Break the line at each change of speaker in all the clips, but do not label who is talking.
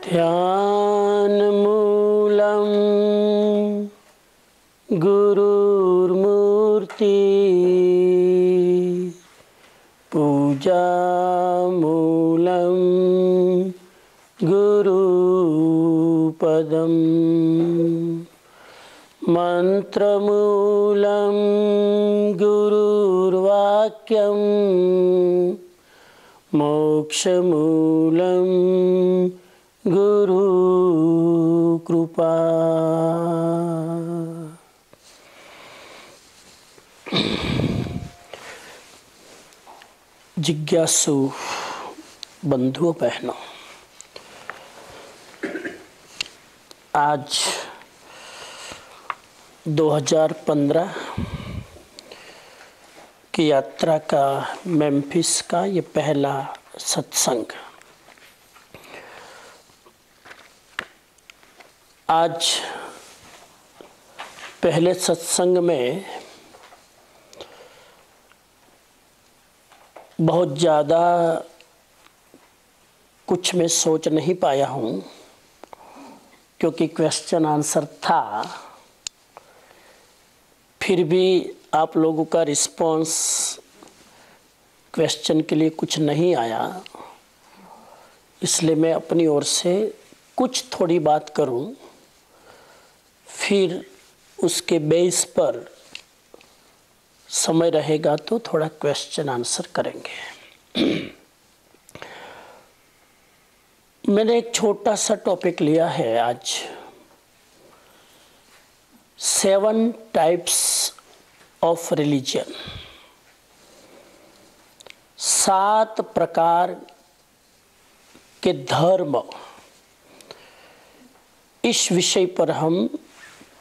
ध्यानमूलं गुरुर्मूर्ति पूजामूलं गुरुपदं मंत्रमूलं गुरुर्वाक्यं मोक्षमूलं गुरु कृपा। जिज्ञासु बंधुओं बहनों, आज 2015 की यात्रा का मेम्फिस का ये पहला सत्संग। आज पहले सत्संग में बहुत ज़्यादा कुछ मैं सोच नहीं पाया हूँ, क्योंकि क्वेश्चन आंसर था। फिर भी आप लोगों का रिस्पांस क्वेश्चन के लिए कुछ नहीं आया, इसलिए मैं अपनी ओर से कुछ थोड़ी बात करूं, फिर उसके बेस पर समय रहेगा तो थोड़ा क्वेश्चन आंसर करेंगे। मैंने एक छोटा सा टॉपिक लिया है आज, 7 टाइप्स ऑफ रिलीजन, 7 प्रकार के धर्म। इस विषय पर हम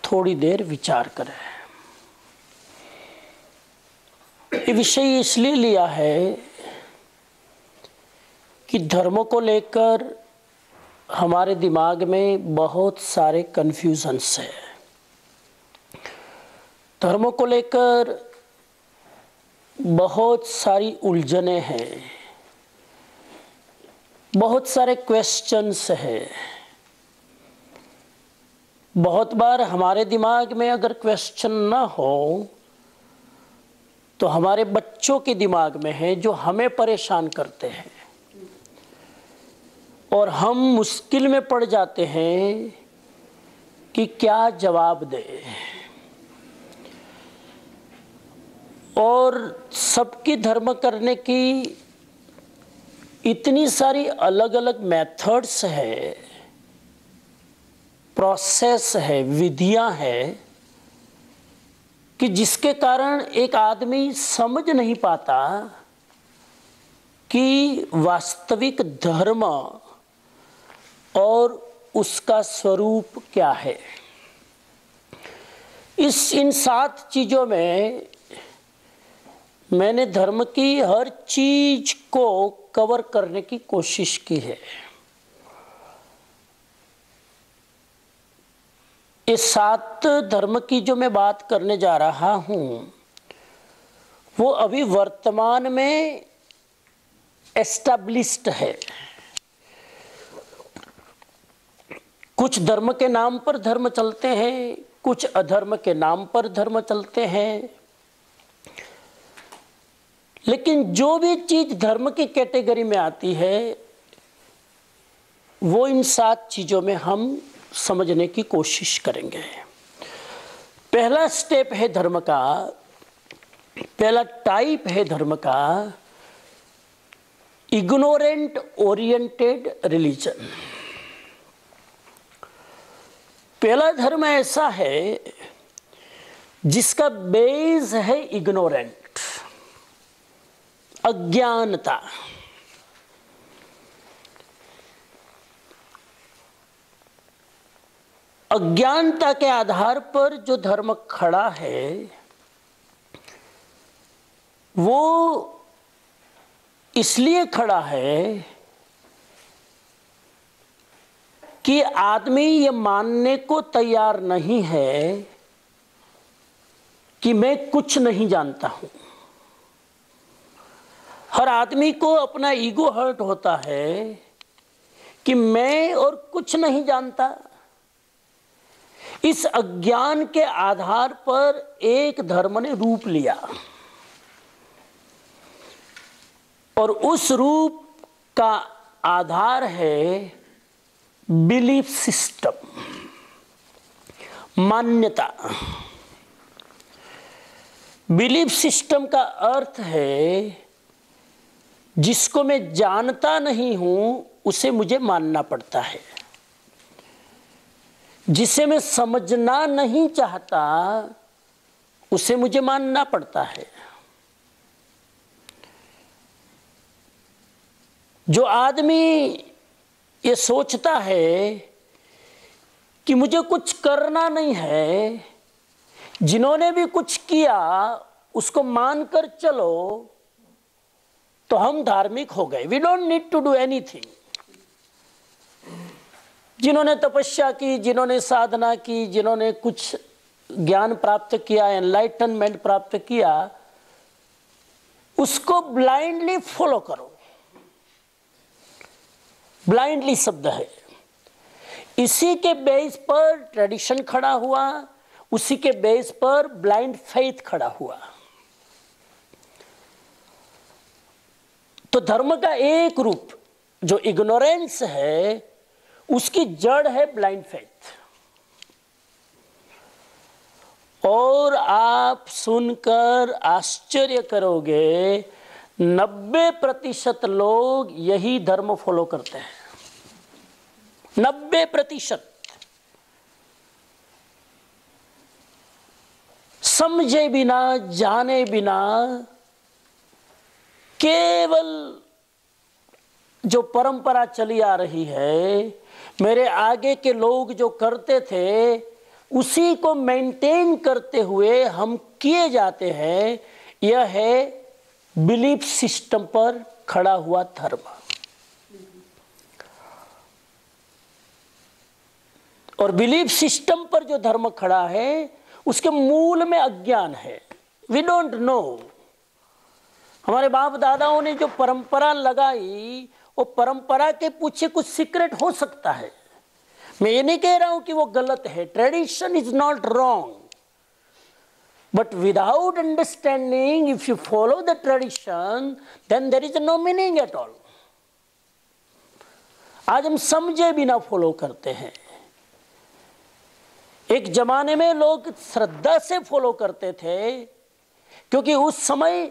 थोड़ी देर विचार करें। ये विषय इसलिए लिया है कि धर्मों को लेकर हमारे दिमाग में बहुत सारे कन्फ्यूजन्स हैं। धर्मों को लेकर बहुत सारी उलझनें हैं, बहुत सारे क्वेश्चंस हैं। बहुत बार हमारे दिमाग में अगर क्वेश्चन ना हो तो हमारे बच्चों के दिमाग में है, जो हमें परेशान करते हैं, और हम मुश्किल में पड़ जाते हैं कि क्या जवाब दें। और सबकी धर्म करने की इतनी सारी अलग अलग मेथड्स है, प्रोसेस है, विधियां हैं, कि जिसके कारण एक आदमी समझ नहीं पाता कि वास्तविक धर्म और उसका स्वरूप क्या है। इन 7 चीज़ों में मैंने धर्म की हर चीज को कवर करने की कोशिश की है। ये 7 धर्म की जो मैं बात करने जा रहा हूं, वो अभी वर्तमान में एस्टैब्लिश्ड है। कुछ धर्म के नाम पर धर्म चलते हैं, कुछ अधर्म के नाम पर धर्म चलते हैं, लेकिन जो भी चीज धर्म की कैटेगरी में आती है, वो इन 7 चीजों में हम समझने की कोशिश करेंगे। पहला स्टेप है धर्म का, पहला टाइप है धर्म का, इग्नोरेंट ओरिएंटेड रिलीजन। पहला धर्म ऐसा है जिसका बेस है इग्नोरेंट, अज्ञानता। अज्ञानता के आधार पर जो धर्म खड़ा है, वो इसलिए खड़ा है कि आदमी ये मानने को तैयार नहीं है कि मैं कुछ नहीं जानता हूं। हर आदमी को अपना ईगो हर्ट होता है कि मैं और कुछ नहीं जानता, इस अज्ञान के आधार पर एक धर्म ने रूप लिया और उस रूप का आधार है बिलीफ सिस्टम, मान्यता। बिलीफ सिस्टम का अर्थ है जिसको मैं जानता नहीं हूं उसे मुझे मानना पड़ता है, जिसे मैं समझना नहीं चाहता उसे मुझे मानना पड़ता है। जो आदमी ये सोचता है कि मुझे कुछ करना नहीं है, जिन्होंने भी कुछ किया उसको मानकर चलो तो हम धार्मिक हो गए, we don't need to do anything. जिन्होंने तपस्या की, जिन्होंने साधना की, जिन्होंने कुछ ज्ञान प्राप्त किया, एनलाइटनमेंट प्राप्त किया, उसको ब्लाइंडली फॉलो करो। ब्लाइंडली शब्द है, इसी के बेस पर ट्रेडिशन खड़ा हुआ, उसी के बेस पर ब्लाइंड फेथ खड़ा हुआ। तो धर्म का एक रूप जो इग्नोरेंस है, उसकी जड़ है ब्लाइंड फेथ। और आप सुनकर आश्चर्य करोगे, 90% लोग यही धर्म फॉलो करते हैं। 90% समझे बिना, जाने बिना, केवल जो परंपरा चली आ रही है, मेरे आगे के लोग जो करते थे उसी को मेंटेन करते हुए हम किए जाते हैं। यह है बिलीफ सिस्टम पर खड़ा हुआ धर्म। और बिलीफ सिस्टम पर जो धर्म खड़ा है उसके मूल में अज्ञान है, वी डोंट नो। हमारे बाप दादाओं ने जो परंपरा लगाई, वो परंपरा के पीछे कुछ सीक्रेट हो सकता है। मैं ये नहीं कह रहा हूं कि वो गलत है, tradition is not wrong, but without understanding if you follow the tradition then there is no meaning at all. आज हम समझे बिना फॉलो करते हैं। एक जमाने में लोग श्रद्धा से फॉलो करते थे क्योंकि उस समय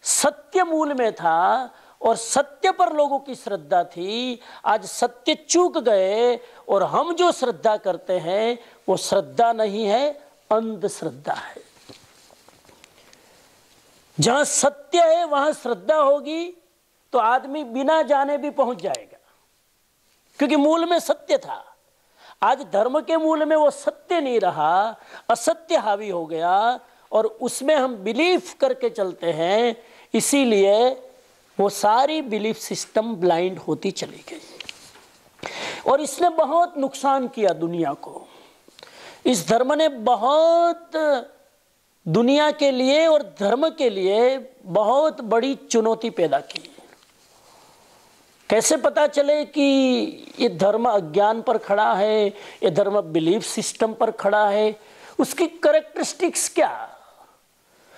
सत्य मूल में था और सत्य पर लोगों की श्रद्धा थी। आज सत्य चूक गए और हम जो श्रद्धा करते हैं वो श्रद्धा नहीं है, अंधश्रद्धा है। जहां सत्य है वहां श्रद्धा होगी तो आदमी बिना जाने भी पहुंच जाएगा, क्योंकि मूल में सत्य था। आज धर्म के मूल में वो सत्य नहीं रहा, असत्य हावी हो गया और उसमें हम बिलीफ करके चलते हैं, इसीलिए वो सारी बिलीफ सिस्टम ब्लाइंड होती चली गई और इसने बहुत नुकसान किया दुनिया को। इस धर्म ने बहुत दुनिया के लिए और धर्म के लिए बहुत बड़ी चुनौती पैदा की। कैसे पता चले कि ये धर्म अज्ञान पर खड़ा है, ये धर्म बिलीफ सिस्टम पर खड़ा है? उसकी कैरेक्टरिस्टिक्स क्या?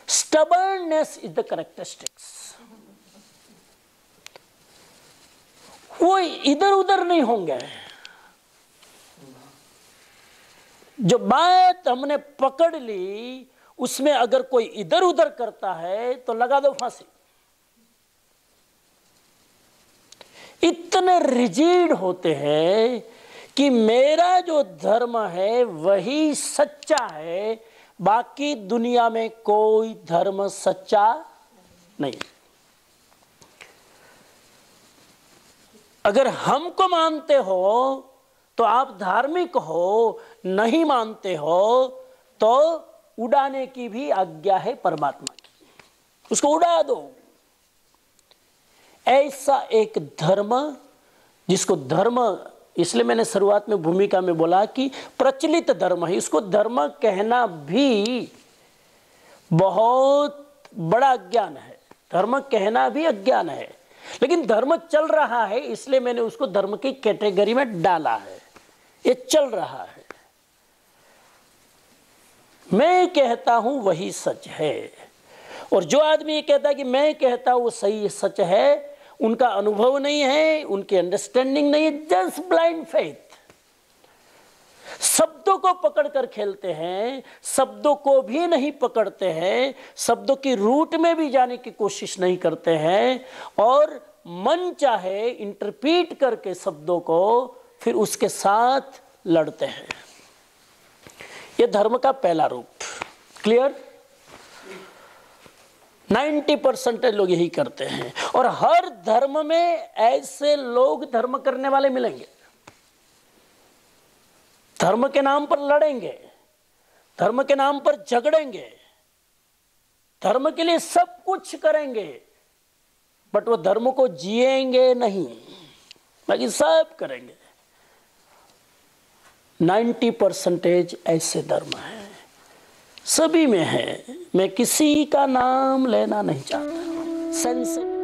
Stubbornness is the characteristics. वो इधर उधर नहीं होंगे। जो बात हमने पकड़ ली उसमें अगर कोई इधर उधर करता है तो लगा दो फांसी। इतने रिजिड होते हैं कि मेरा जो धर्म है वही सच्चा है, बाकी दुनिया में कोई धर्म सच्चा नहीं। अगर हमको मानते हो तो आप धार्मिक हो, नहीं मानते हो तो उड़ाने की भी आज्ञा है परमात्मा की, उसको उड़ा दो। ऐसा एक धर्म जिसको धर्म, इसलिए मैंने शुरुआत में भूमिका में बोला कि प्रचलित धर्म है, इसको धर्म कहना भी बहुत बड़ा अज्ञान है। धर्म कहना भी अज्ञान है। लेकिन धर्म चल रहा है, इसलिए मैंने उसको धर्म की कैटेगरी में डाला है। ये चल रहा है, मैं कहता हूं वही सच है। और जो आदमी ये कहता है कि मैं कहता हूं वो सही सच है, उनका अनुभव नहीं है, उनकी अंडरस्टैंडिंग नहीं है, जस्ट ब्लाइंड फेथ। शब्दों को पकड़कर खेलते हैं, शब्दों को भी नहीं पकड़ते हैं, शब्दों की रूट में भी जाने की कोशिश नहीं करते हैं, और मन चाहे इंटरप्रीट करके शब्दों को फिर उसके साथ लड़ते हैं। यह धर्म का पहला रूप। क्लियर? 90% लोग यही करते हैं, और हर धर्म में ऐसे लोग धर्म करने वाले मिलेंगे। धर्म के नाम पर लड़ेंगे, धर्म के नाम पर झगड़ेंगे, धर्म के लिए सब कुछ करेंगे, बट वो धर्म को जिएंगे नहीं, बाकी सब करेंगे। 90% ऐसे धर्म है, सभी में है। मैं किसी का नाम लेना नहीं चाहता, सेंसिटिव